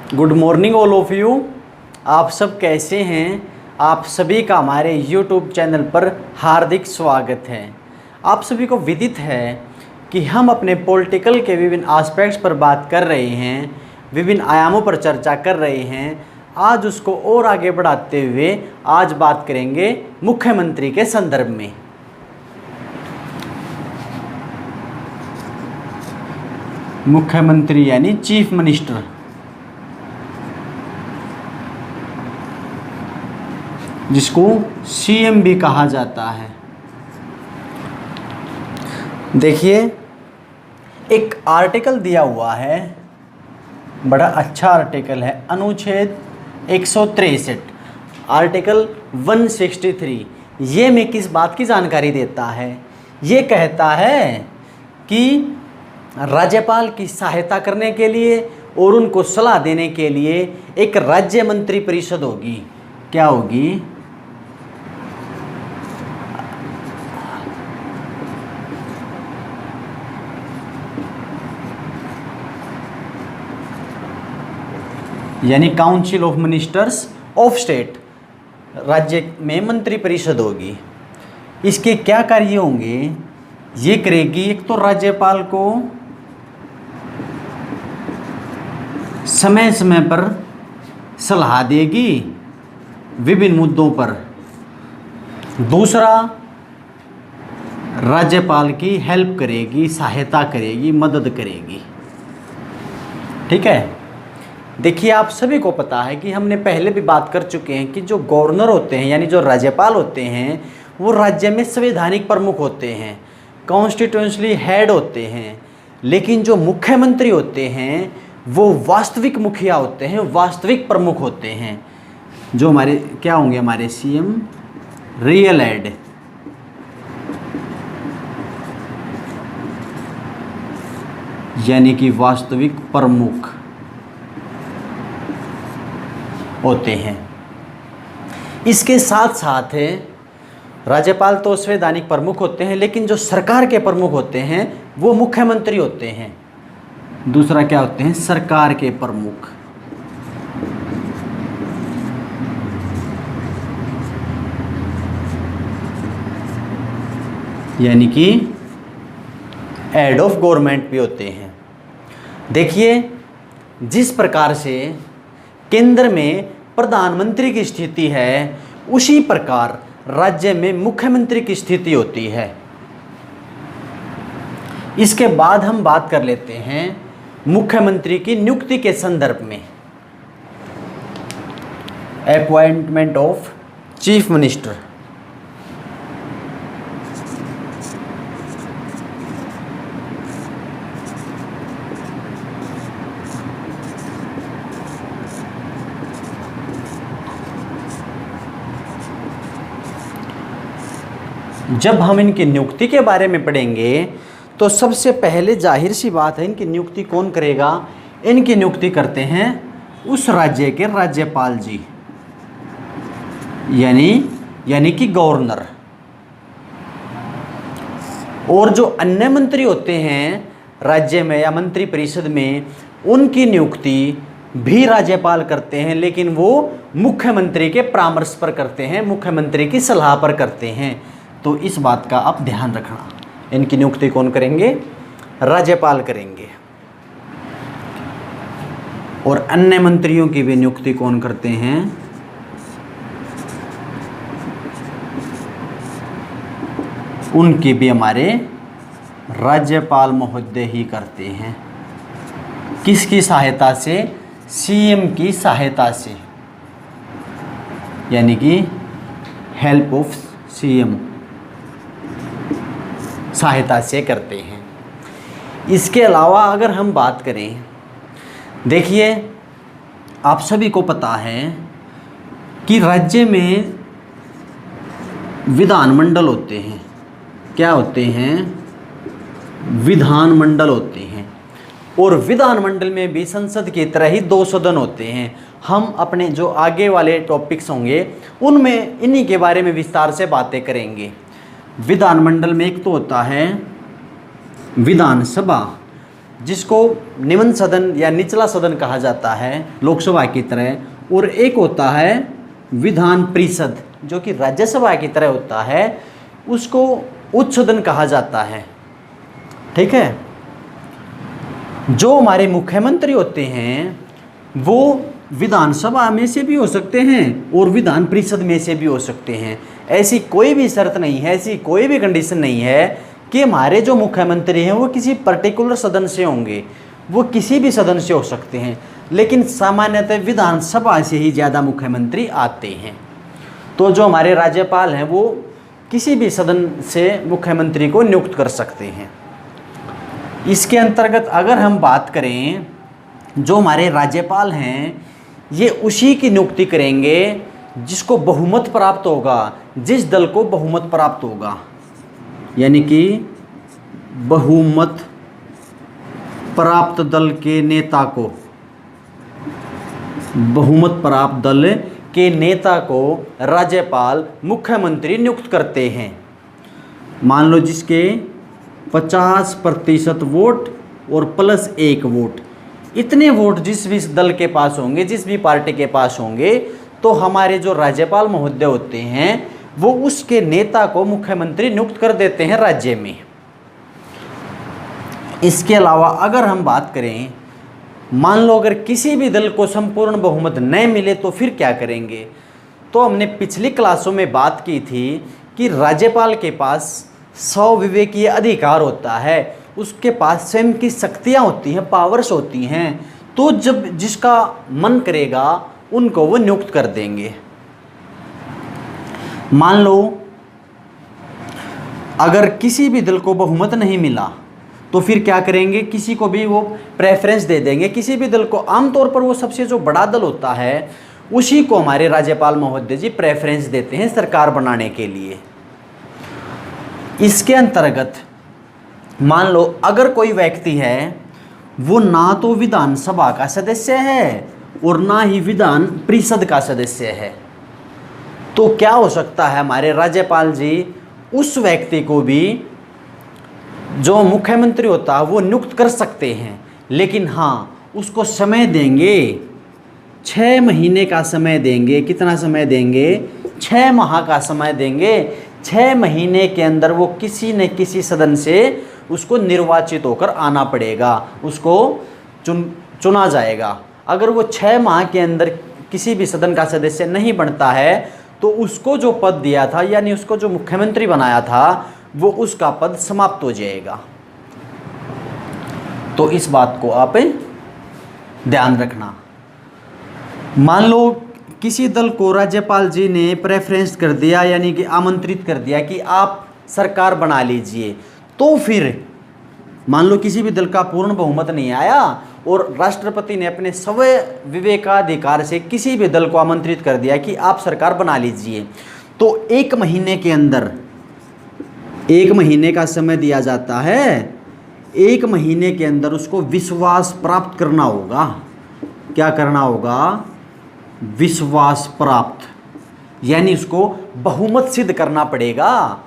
Good morning all of you. आप सब कैसे हैं? आप सभी का हमारे यूट्यूब चैनल पर हार्दिक स्वागत है। आप सभी को विदित है कि हम अपने पॉलिटिकल के विभिन्न एस्पेक्ट्स पर बात कर रहे हैं, विभिन्न आयामों पर चर्चा कर रहे हैं। आज उसको और आगे बढ़ाते हुए आज बात करेंगे मुख्यमंत्री के संदर्भ में। मुख्यमंत्री यानी चीफ मिनिस्टर, जिसको सीएम भी कहा जाता है। देखिए, एक आर्टिकल दिया हुआ है, बड़ा अच्छा आर्टिकल है, अनुच्छेद 163, आर्टिकल 163। ये में किस बात की जानकारी देता है? ये कहता है कि राज्यपाल की सहायता करने के लिए और उनको सलाह देने के लिए एक राज्य मंत्री परिषद होगी। क्या होगी? यानी council of ministers of state, राज्य में मंत्री परिषद होगी। इसके क्या कार्य होंगे? ये करेगी, एक तो राज्यपाल को समय समय पर सलाह देगी विभिन्न मुद्दों पर। दूसरा, राज्यपाल की हेल्प करेगी, सहायता करेगी, मदद करेगी। ठीक है। देखिए, आप सभी को पता है कि हमने पहले भी बात कर चुके हैं कि जो गवर्नर होते हैं यानी जो राज्यपाल होते हैं वो राज्य में संवैधानिक प्रमुख होते हैं, कॉन्स्टिट्यूशनली हेड होते हैं। लेकिन जो मुख्यमंत्री होते हैं वो वास्तविक मुखिया होते हैं, वास्तविक प्रमुख होते हैं। जो हमारे क्या होंगे? हमारे सीएम, रियल हेड। यानी कि वास्तविक प्रमुख होते हैं। इसके साथ साथ राज्यपाल तो संवैधानिक प्रमुख होते हैं, लेकिन जो सरकार के प्रमुख होते हैं वो मुख्यमंत्री होते हैं। दूसरा क्या होते हैं? सरकार के प्रमुख। यानी कि हेड ऑफ गवर्नमेंट भी होते हैं। देखिए, जिस प्रकार से केंद्र में प्रधानमंत्री की स्थिति है, उसी प्रकार राज्य में मुख्यमंत्री की स्थिति होती है। इसके बाद हम बात कर लेते हैं मुख्यमंत्री की नियुक्ति के संदर्भ में। Appointment of chief minister. जब हम इनकी नियुक्ति के बारे में पढ़ेंगे तो सबसे पहले जाहिर सी बात है, इनकी नियुक्ति कौन करेगा? इनकी नियुक्ति करते हैं उस राज्य के राज्यपाल जी, यानी कि गवर्नर। और जो अन्य मंत्री होते हैं राज्य में या मंत्री परिषद में, उनकी नियुक्ति भी राज्यपाल करते हैं, लेकिन वो मुख्यमंत्री के परामर्श पर करते हैं, मुख्यमंत्री की सलाह पर करते हैं। तो इस बात का आप ध्यान रखना। इनकी नियुक्ति कौन करेंगे? राज्यपाल करेंगे। और अन्य मंत्रियों की भी नियुक्ति कौन करते हैं? उनकी भी हमारे राज्यपाल महोदय ही करते हैं। किसकी सहायता से? सीएम की सहायता से, यानी कि हेल्प ऑफ सीएम, सहायता से करते हैं। इसके अलावा अगर हम बात करें, देखिए आप सभी को पता है कि राज्य में विधानमंडल होते हैं। क्या होते हैं? विधानमंडल होते हैं। और विधानमंडल में भी संसद की तरह ही 2 सदन होते हैं। हम अपने जो आगे वाले टॉपिक्स होंगे उनमें इन्हीं के बारे में विस्तार से बातें करेंगे। विधानमंडल में एक तो होता है विधानसभा जिसको निम्न सदन या निचला सदन कहा जाता है लोकसभा की तरह, और एक होता है विधान परिषद जो कि राज्यसभा की तरह होता है, उसको उच्च सदन कहा जाता है। ठीक है। जो हमारे मुख्यमंत्री होते हैं वो विधानसभा में से भी हो सकते हैं और विधान परिषद में से भी हो सकते हैं। ऐसी कोई भी शर्त नहीं है, ऐसी कोई भी कंडीशन नहीं है कि हमारे जो मुख्यमंत्री हैं वो किसी पर्टिकुलर सदन से होंगे, वो किसी भी सदन से हो सकते हैं, लेकिन सामान्यतः विधानसभा से ही ज़्यादा मुख्यमंत्री आते हैं। तो जो हमारे राज्यपाल हैं वो किसी भी सदन से मुख्यमंत्री को नियुक्त कर सकते हैं। इसके अंतर्गत अगर हम बात करें, जो हमारे राज्यपाल हैं ये उसी की नियुक्ति करेंगे जिसको बहुमत प्राप्त होगा, जिस दल को बहुमत प्राप्त होगा, यानी कि बहुमत प्राप्त दल के नेता को, बहुमत प्राप्त दल के नेता को राज्यपाल मुख्यमंत्री नियुक्त करते हैं। मान लो जिसके 50% वोट और प्लस 1 वोट, इतने वोट जिस भी दल के पास होंगे, जिस भी पार्टी के पास होंगे, तो हमारे जो राज्यपाल महोदय होते हैं वो उसके नेता को मुख्यमंत्री नियुक्त कर देते हैं राज्य में। इसके अलावा अगर हम बात करें, मान लो अगर किसी भी दल को संपूर्ण बहुमत न मिले तो फिर क्या करेंगे। तो हमने पिछली क्लासों में बात की थी कि राज्यपाल के पास स्वविवेकीय अधिकार होता है, उसके पास स्वयं की शक्तियाँ होती हैं, पावर्स होती हैं। तो जब जिसका मन करेगा उनको वो नियुक्त कर देंगे। मान लो अगर किसी भी दल को बहुमत नहीं मिला तो फिर क्या करेंगे, किसी को भी वो प्रेफरेंस दे देंगे, किसी भी दल को। आमतौर पर वो सबसे जो बड़ा दल होता है उसी को हमारे राज्यपाल महोदय जी प्रेफरेंस देते हैं सरकार बनाने के लिए। इसके अंतर्गत मान लो अगर कोई व्यक्ति है वो ना तो विधानसभा का सदस्य है और ना ही विधान परिषद का सदस्य है, तो क्या हो सकता है, हमारे राज्यपाल जी उस व्यक्ति को भी जो मुख्यमंत्री होता है वो नियुक्त कर सकते हैं, लेकिन हाँ उसको समय देंगे, 6 महीने का समय देंगे। कितना समय देंगे? 6 माह का समय देंगे। 6 महीने के अंदर वो किसी न किसी सदन से उसको निर्वाचित होकर आना पड़ेगा, उसको चुना जाएगा। अगर वो 6 माह के अंदर किसी भी सदन का सदस्य नहीं बनता है तो उसको जो पद दिया था, यानी उसको जो मुख्यमंत्री बनाया था, वो उसका पद समाप्त हो जाएगा। तो इस बात को आप ध्यान रखना। मान लो किसी दल को राज्यपाल जी ने प्रेफरेंस कर दिया, यानी कि आमंत्रित कर दिया कि आप सरकार बना लीजिए, तो फिर मान लो किसी भी दल का पूर्ण बहुमत नहीं आया और राष्ट्रपति ने अपने स्वयं विवेकाधिकार से किसी भी दल को आमंत्रित कर दिया कि आप सरकार बना लीजिए, तो 1 महीने के अंदर, 1 महीने का समय दिया जाता है। 1 महीने के अंदर उसको विश्वास प्राप्त करना होगा। क्या करना होगा? विश्वास प्राप्त, यानी उसको बहुमत सिद्ध करना पड़ेगा।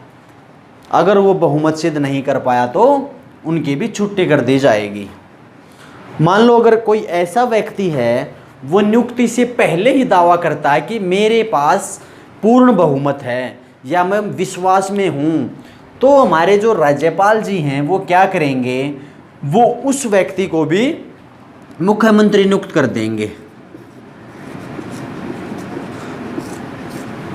अगर वो बहुमत सिद्ध नहीं कर पाया तो उनकी भी छुट्टी कर दी जाएगी। मान लो अगर कोई ऐसा व्यक्ति है वो नियुक्ति से पहले ही दावा करता है कि मेरे पास पूर्ण बहुमत है या मैं विश्वास में हूँ, तो हमारे जो राज्यपाल जी हैं वो क्या करेंगे, वो उस व्यक्ति को भी मुख्यमंत्री नियुक्त कर देंगे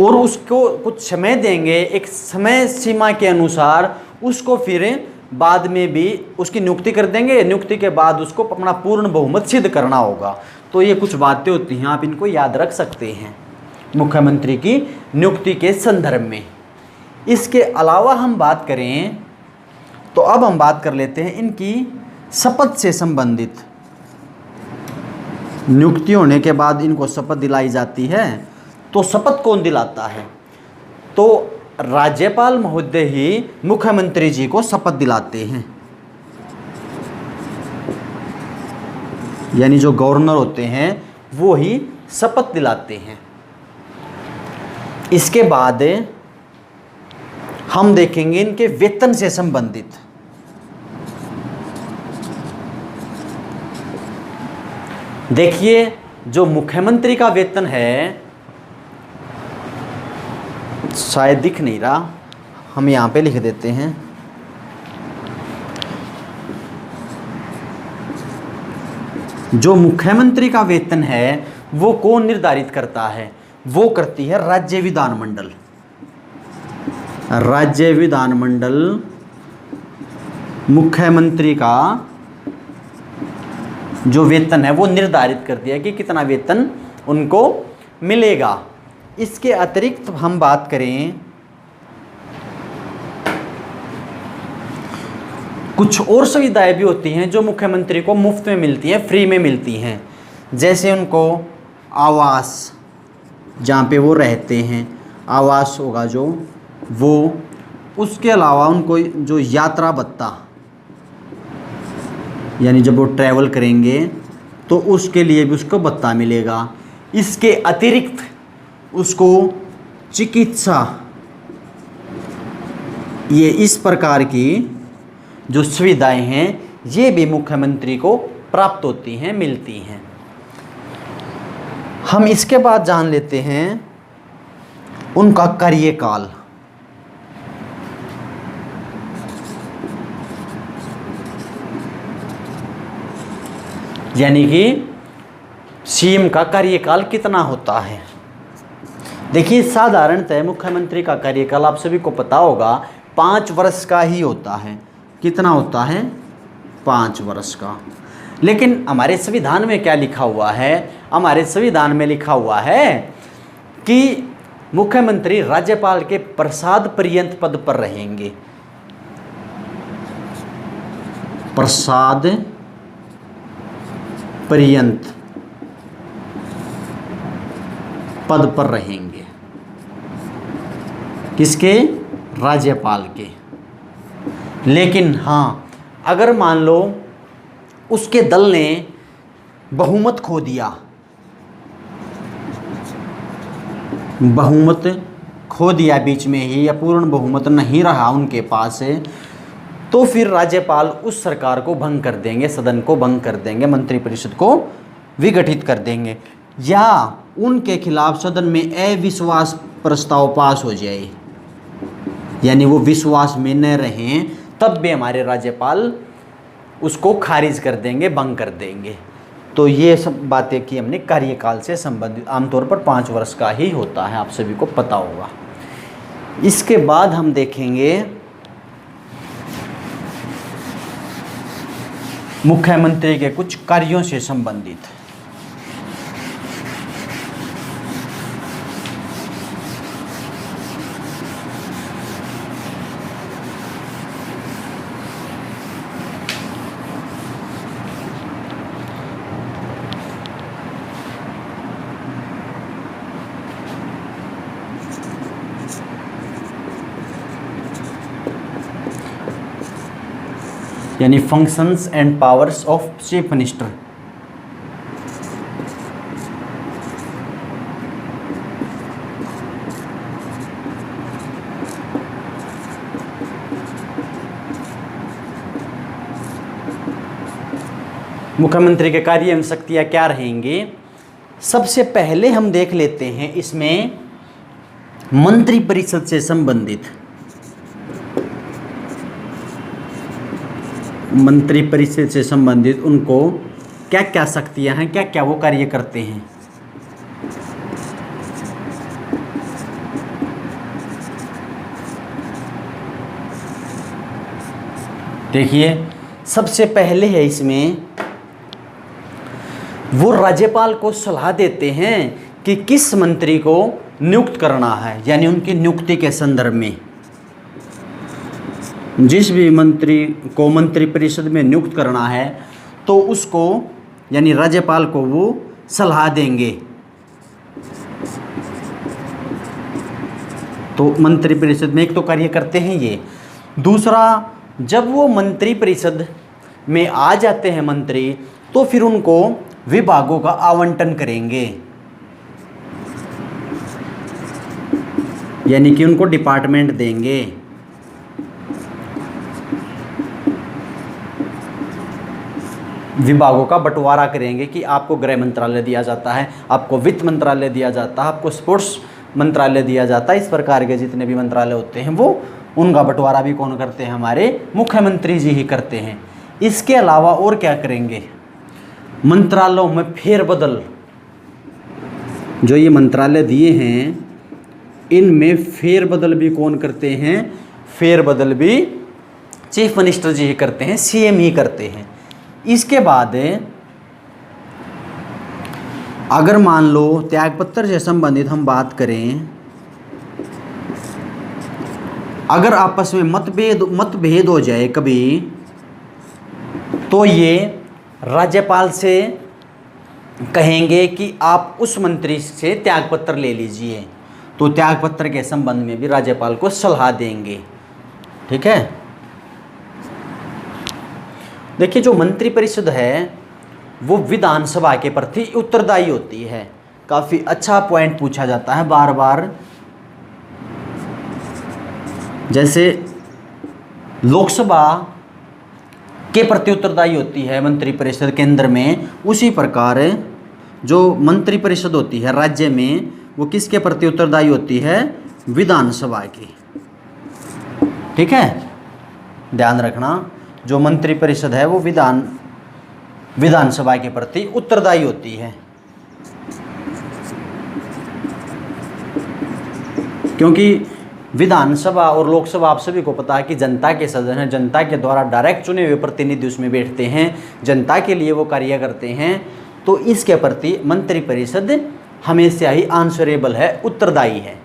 और उसको कुछ समय देंगे, एक समय सीमा के अनुसार उसको फिर बाद में भी उसकी नियुक्ति कर देंगे। नियुक्ति के बाद उसको अपना पूर्ण बहुमत सिद्ध करना होगा। तो ये कुछ बातें होती हैं, आप इनको याद रख सकते हैं मुख्यमंत्री की नियुक्ति के संदर्भ में। इसके अलावा हम बात करें तो अब हम बात कर लेते हैं इनकी शपथ से संबंधित। नियुक्ति होने के बाद इनको शपथ दिलाई जाती है, तो शपथ कौन दिलाता है? तो राज्यपाल महोदय ही मुख्यमंत्री जी को शपथ दिलाते हैं, यानी जो गवर्नर होते हैं वो ही शपथ दिलाते हैं। इसके बाद हम देखेंगे इनके वेतन से संबंधित। देखिए जो मुख्यमंत्री का वेतन है, शायद दिख नहीं रहा, हम यहाँ पे लिख देते हैं। जो मुख्यमंत्री का वेतन है वो कौन निर्धारित करता है? वो करती है राज्य विधानमंडल। राज्य विधानमंडल मुख्यमंत्री का जो वेतन है वो निर्धारित करती है कि कितना वेतन उनको मिलेगा। इसके अतिरिक्त हम बात करें, कुछ और सुविधाएं भी होती हैं जो मुख्यमंत्री को मुफ्त में मिलती हैं, फ्री में मिलती हैं। जैसे उनको आवास, जहाँ पे वो रहते हैं आवास होगा जो, वो, उसके अलावा उनको जो यात्रा भत्ता, यानी जब वो ट्रैवल करेंगे तो उसके लिए भी उसको भत्ता मिलेगा। इसके अतिरिक्त उसको चिकित्सा, ये इस प्रकार की जो सुविधाएं हैं ये भी मुख्यमंत्री को प्राप्त होती हैं, मिलती हैं। हम इसके बाद जान लेते हैं उनका कार्यकाल। यानी कि सीएम का कार्यकाल कितना होता है। देखिए साधारणतः मुख्यमंत्री का कार्यकाल आप सभी को पता होगा 5 वर्ष का ही होता है। कितना होता है? 5 वर्ष का। लेकिन हमारे संविधान में क्या लिखा हुआ है? हमारे संविधान में लिखा हुआ है कि मुख्यमंत्री राज्यपाल के प्रसाद पर्यंत पद पर रहेंगे। प्रसाद पर्यंत पद पर रहेंगे। किसके? राज्यपाल के। लेकिन हाँ, अगर मान लो उसके दल ने बहुमत खो दिया, बहुमत खो दिया बीच में ही, या पूर्ण बहुमत नहीं रहा उनके पास, तो फिर राज्यपाल उस सरकार को भंग कर देंगे, सदन को भंग कर देंगे, मंत्रिपरिषद को विघटित कर देंगे, या उनके खिलाफ सदन में अविश्वास प्रस्ताव पास हो जाए, यानी वो विश्वास में न रहें, तब भी हमारे राज्यपाल उसको खारिज कर देंगे, भंग कर देंगे। तो ये सब बातें की हमने कार्यकाल से संबंधित। आमतौर पर 5 वर्ष का ही होता है, आप सभी को पता होगा। इसके बाद हम देखेंगे मुख्यमंत्री के कुछ कार्यों से संबंधित। यानी functions and powers of chief minister. मुख्यमंत्री के कार्य एवं शक्तियाँ क्या रहेंगे? सबसे पहले हम देख लेते हैं इसमें मंत्रिपरिषद से संबंधित। मंत्रिपरिषद से संबंधित उनको क्या क्या शक्तियां हैं, क्या क्या वो कार्य करते हैं। देखिए सबसे पहले है इसमें वो राज्यपाल को सलाह देते हैं कि किस मंत्री को नियुक्त करना है, यानी उनकी नियुक्ति के संदर्भ में। जिस भी मंत्री को मंत्रिपरिषद में नियुक्त करना है तो उसको, यानी राज्यपाल को वो सलाह देंगे। तो मंत्रिपरिषद में एक तो कार्य करते हैं ये। दूसरा, जब वो मंत्रिपरिषद में आ जाते हैं मंत्री, तो फिर उनको विभागों का आवंटन करेंगे, यानी कि उनको डिपार्टमेंट देंगे। विभागों का बंटवारा करेंगे कि आपको गृह मंत्रालय दिया जाता है, आपको वित्त मंत्रालय दिया जाता है, आपको स्पोर्ट्स मंत्रालय दिया जाता है। इस प्रकार के जितने भी मंत्रालय होते हैं वो उनका बंटवारा भी कौन करते हैं? हमारे मुख्यमंत्री जी ही करते हैं। इसके अलावा और क्या करेंगे? मंत्रालयों में फेरबदल, जो ये मंत्रालय दिए हैं इनमें फेरबदल भी कौन करते हैं? फेरबदल भी चीफ मिनिस्टर जी ही करते हैं, सीएम ही करते हैं। इसके बाद अगर मान लो त्यागपत्र से संबंधित हम बात करें, अगर आपस में मतभेद हो जाए कभी, तो ये राज्यपाल से कहेंगे कि आप उस मंत्री से त्यागपत्र ले लीजिए, तो त्यागपत्र के संबंध में भी राज्यपाल को सलाह देंगे। ठीक है। देखिए, जो मंत्रिपरिषद है वो विधानसभा के प्रति उत्तरदायी होती है। काफ़ी अच्छा पॉइंट पूछा जाता है बार बार। जैसे लोकसभा के प्रति उत्तरदायी होती है मंत्रिपरिषद केंद्र में, उसी प्रकार जो मंत्रिपरिषद होती है राज्य में वो किसके प्रति उत्तरदायी होती है? विधानसभा की। ठीक है, ध्यान रखना, जो मंत्रिपरिषद है वो विधानसभा के प्रति उत्तरदायी होती है। क्योंकि विधानसभा और लोकसभा आप सभी को पता है कि जनता के सदन है, जनता के द्वारा डायरेक्ट चुने हुए प्रतिनिधि उसमें बैठते हैं, जनता के लिए वो कार्य करते हैं। तो इसके प्रति मंत्रिपरिषद हमेशा ही आंसरेबल है, उत्तरदायी है।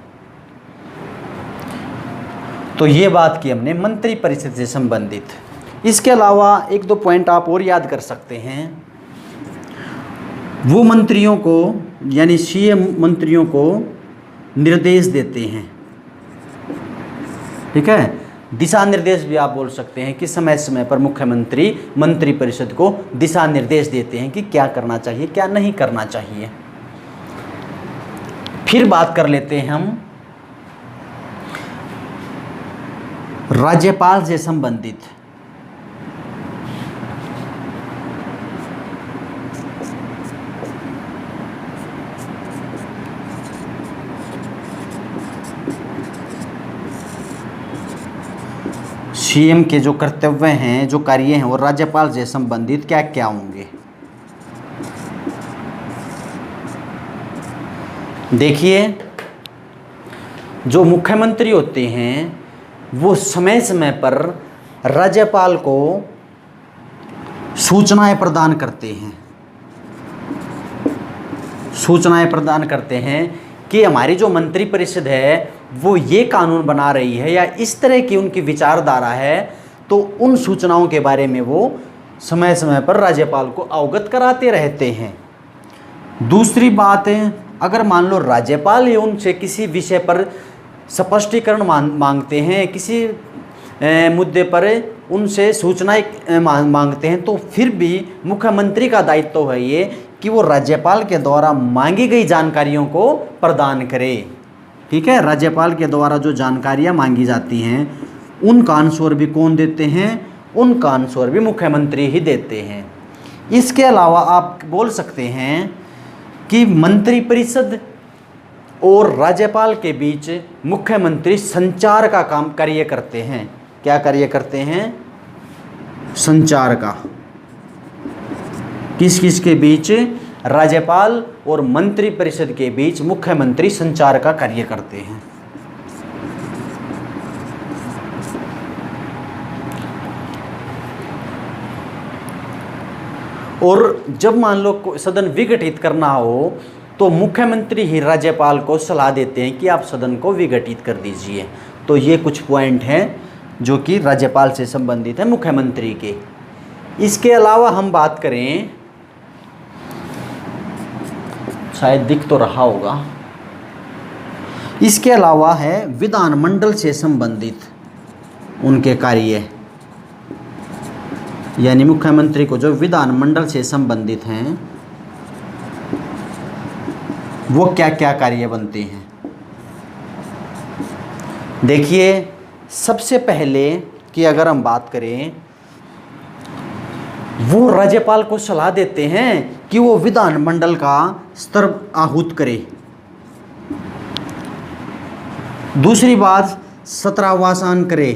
तो ये बात की हमने मंत्रिपरिषद से संबंधित। इसके अलावा एक दो पॉइंट आप और याद कर सकते हैं। वो मंत्रियों को यानी सीएम मंत्रियों को निर्देश देते हैं। ठीक है, दिशा निर्देश भी आप बोल सकते हैं कि समय समय पर मुख्यमंत्री मंत्रिपरिषद को दिशा निर्देश देते हैं कि क्या करना चाहिए, क्या नहीं करना चाहिए। फिर बात कर लेते हैं हम राज्यपाल से संबंधित। सीएम के जो कर्तव्य हैं, जो कार्य हैं, वो राज्यपाल से संबंधित क्या क्या होंगे? देखिए, जो मुख्यमंत्री होते हैं वो समय समय पर राज्यपाल को सूचनाएं प्रदान करते हैं। सूचनाएं प्रदान करते हैं कि हमारी जो मंत्रिपरिषद है वो ये कानून बना रही है या इस तरह की उनकी विचारधारा है, तो उन सूचनाओं के बारे में वो समय समय पर राज्यपाल को अवगत कराते रहते हैं। दूसरी बात है, अगर मान लो राज्यपाल ही उनसे किसी विषय पर स्पष्टीकरण मांगते हैं, किसी मुद्दे पर उनसे सूचनाएं मांगते हैं, तो फिर भी मुख्यमंत्री का दायित्व है ये कि वो राज्यपाल के द्वारा मांगी गई जानकारियों को प्रदान करे। ठीक है, राज्यपाल के द्वारा जो जानकारियां मांगी जाती हैं उनका आंसर भी कौन देते हैं? उनका आंसर भी मुख्यमंत्री ही देते हैं। इसके अलावा आप बोल सकते हैं कि मंत्रिपरिषद और राज्यपाल के बीच मुख्यमंत्री संचार का कार्य करते हैं। क्या कार्य करते हैं? संचार का। किस किस के बीच? राज्यपाल और मंत्रिपरिषद के बीच मुख्यमंत्री संचार का कार्य करते हैं। और जब मान लो सदन विघटित करना हो तो मुख्यमंत्री ही राज्यपाल को सलाह देते हैं कि आप सदन को विघटित कर दीजिए। तो ये कुछ पॉइंट हैं जो कि राज्यपाल से संबंधित है, मुख्यमंत्री के। इसके अलावा हम बात करें, शायद दिख तो रहा होगा, इसके अलावा है विधानमंडल से संबंधित उनके कार्य, यानी मुख्यमंत्री को जो विधानमंडल से संबंधित हैं वो क्या क्या कार्य बनते हैं। देखिए, सबसे पहले कि अगर हम बात करें वो राज्यपाल को सलाह देते हैं कि वो विधानमंडल का स्तर आहूत करे। दूसरी बात, सत्रावसान करे,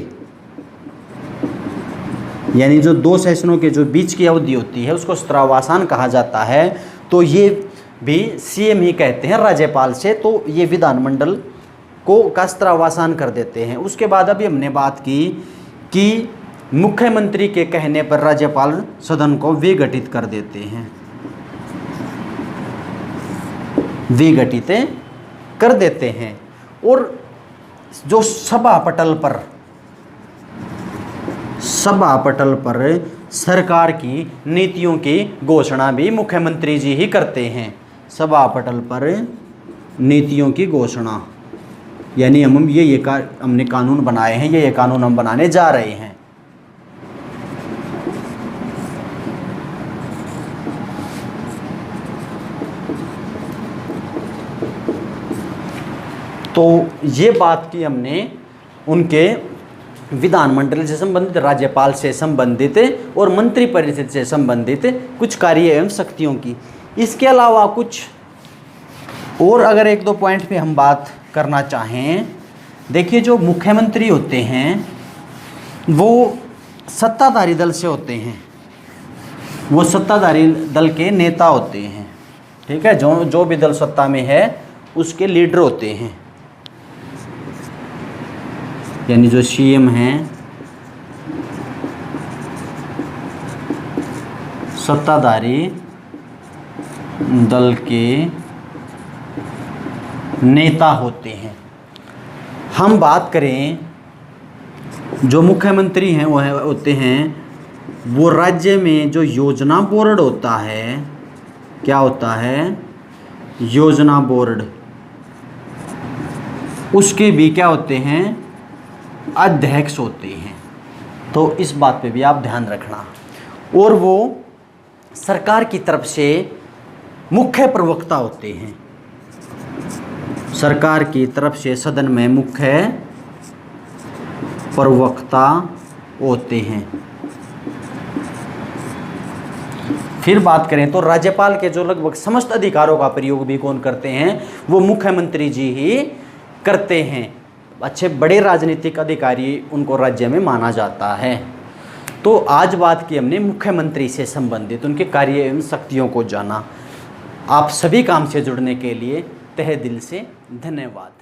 यानी जो 2 सेशनों के जो बीच की अवधि होती है उसको सत्रावसान कहा जाता है। तो ये भी सीएम ही कहते हैं राज्यपाल से, तो ये विधानमंडल को का सत्रावसान कर देते हैं। उसके बाद अभी हमने बात की कि मुख्यमंत्री के कहने पर राज्यपाल सदन को विघटित कर देते हैं, विघटित कर देते हैं। और जो सभा पटल पर सरकार की नीतियों की घोषणा भी मुख्यमंत्री जी ही करते हैं। सभा पटल पर नीतियों की घोषणा, यानी हमने कानून बनाए हैं, ये कानून हम बनाने जा रहे हैं। तो ये बात की हमने उनके विधानमंडल से संबंधित, राज्यपाल से संबंधित और मंत्रिपरिषद से संबंधित कुछ कार्य एवं शक्तियों की। इसके अलावा कुछ और अगर 1-2 पॉइंट पे हम बात करना चाहें, देखिए जो मुख्यमंत्री होते हैं वो सत्ताधारी दल से होते हैं, वो सत्ताधारी दल के नेता होते हैं, ठीक है। जो भी दल सत्ता में है उसके लीडर होते हैं, यानी जो सीएम हैं सत्ताधारी दल के नेता होते हैं। हम बात करें जो मुख्यमंत्री हैं वो होते हैं, वो राज्य में जो योजना बोर्ड होता है, क्या होता है, योजना बोर्ड, उसके भी क्या होते हैं, अध्यक्ष होते हैं। तो इस बात पे भी आप ध्यान रखना। और वो सरकार की तरफ से मुख्य प्रवक्ता होते हैं, सरकार की तरफ से सदन में मुख्य प्रवक्ता होते हैं। फिर बात करें तो राज्यपाल के जो लगभग समस्त अधिकारों का प्रयोग भी कौन करते हैं, वो मुख्यमंत्री जी ही करते हैं। अच्छे बड़े राजनीतिक अधिकारी उनको राज्य में माना जाता है। तो आज बात की हमने मुख्यमंत्री से संबंधित उनके कार्य एवं शक्तियों को जाना। आप सभी काम से जुड़ने के लिए तहे दिल से धन्यवाद।